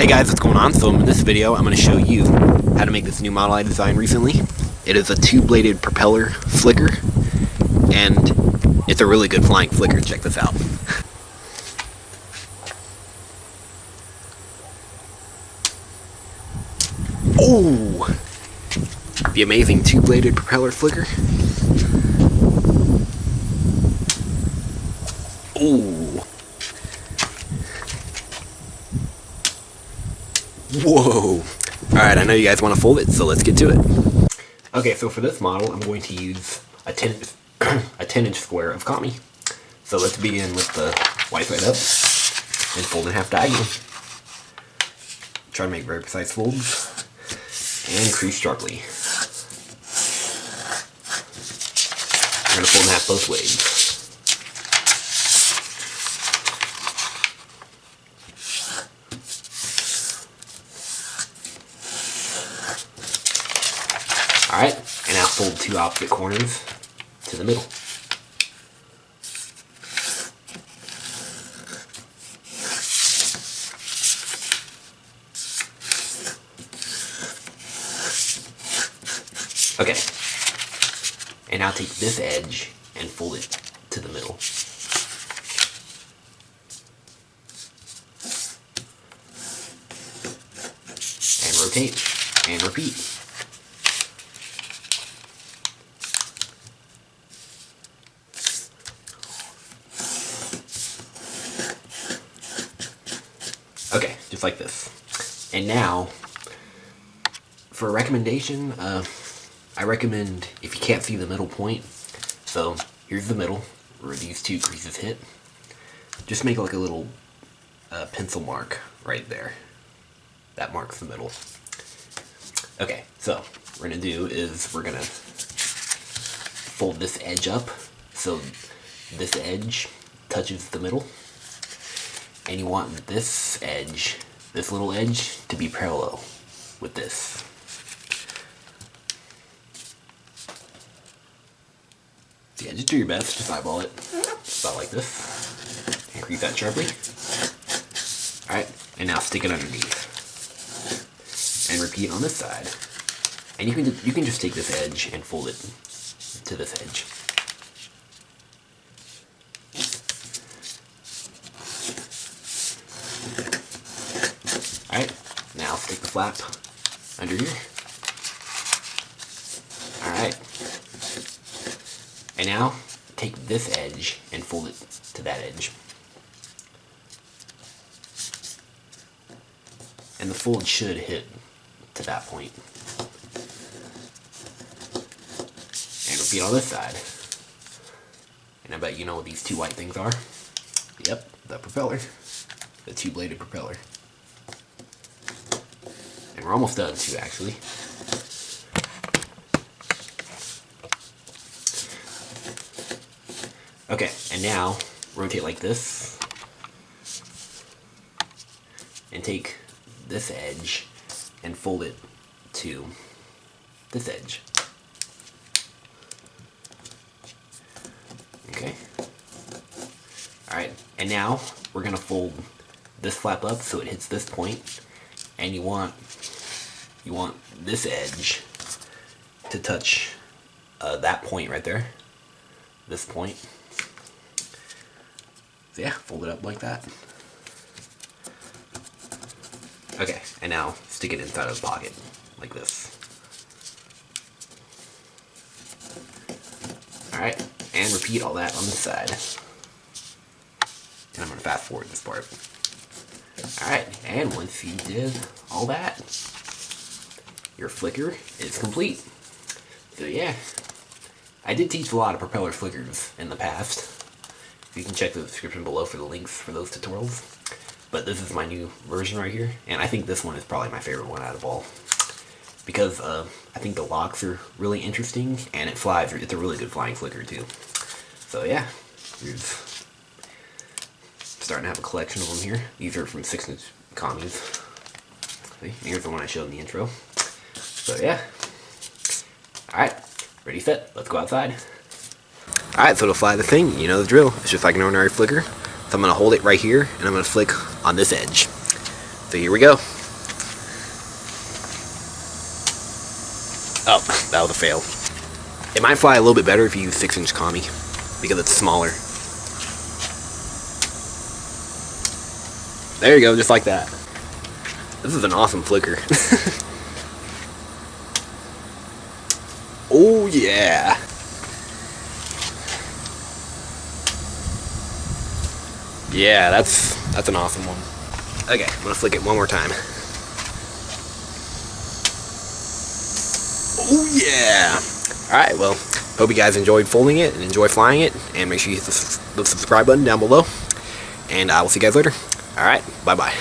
Hey guys, what's going on? So in this video, I'm going to show you how to make this new model I designed recently. It is a two-bladed propeller flicker, and it's a really good flying flicker. Check this out. Oh! The amazing two-bladed propeller flicker. Oh! Whoa! Alright, I know you guys want to fold it, so let's get to it. Okay, so for this model, I'm going to use a 10-inch square of kami. So let's begin with the white side up and fold in half diagonal. Try to make very precise folds and crease sharply. We're going to fold in half both ways. Alright, and now fold two opposite corners to the middle. Okay, and now take this edge and fold it to the middle. And rotate and repeat. Okay, just like this. And now, for a recommendation, I recommend, if you can't see the middle point, so here's the middle, where these two creases hit, just make like a little pencil mark right there. That marks the middle. Okay, so what we're going to do is we're going to fold this edge up, so this edge touches the middle. And you want this edge, this little edge, to be parallel with this. So yeah, just do your best, just eyeball it. Just about like this. And crease that sharply. Alright, and now stick it underneath. And repeat on this side. And you can just take this edge and fold it to this edge. Alright, now stick the flap under here. Alright. And now take this edge and fold it to that edge. And the fold should hit to that point. And repeat on this side. And I bet you know what these two white things are. Yep, the propeller. The two-bladed propeller. And we're almost done too, actually. Okay, and now rotate like this. And take this edge and fold it to this edge. Okay. Alright, and now we're going to fold this flap up so it hits this point. And you want this edge to touch that point right there. This point. So yeah, fold it up like that. Okay, and now stick it inside of the pocket, like this. Alright, and repeat all that on this side. And I'm going to fast forward this part. Alright, and once you did all that, your flicker is complete. So yeah, I did teach a lot of propeller flickers in the past. You can check the description below for the links for those tutorials. But this is my new version right here, and I think this one is probably my favorite one out of all. Because I think the locks are really interesting, and it flies. It's a really good flying flicker too. So yeah, here's starting to have a collection of them here. These are from 6-inch kamis. See, here's the one I showed in the intro. So yeah. Alright, ready, set, let's go outside. Alright, so to fly the thing, you know the drill. It's just like an ordinary flicker. So I'm going to hold it right here, and I'm going to flick on this edge. So here we go. Oh, that was a fail. It might fly a little bit better if you use 6-inch kami, because it's smaller. There you go, just like that. This is an awesome flicker. Oh yeah. Yeah, that's an awesome one. Okay, I'm gonna flick it one more time. Oh yeah. Alright, well, hope you guys enjoyed folding it and enjoy flying it, and make sure you hit the subscribe button down below, and I will see you guys later. Alright, bye bye.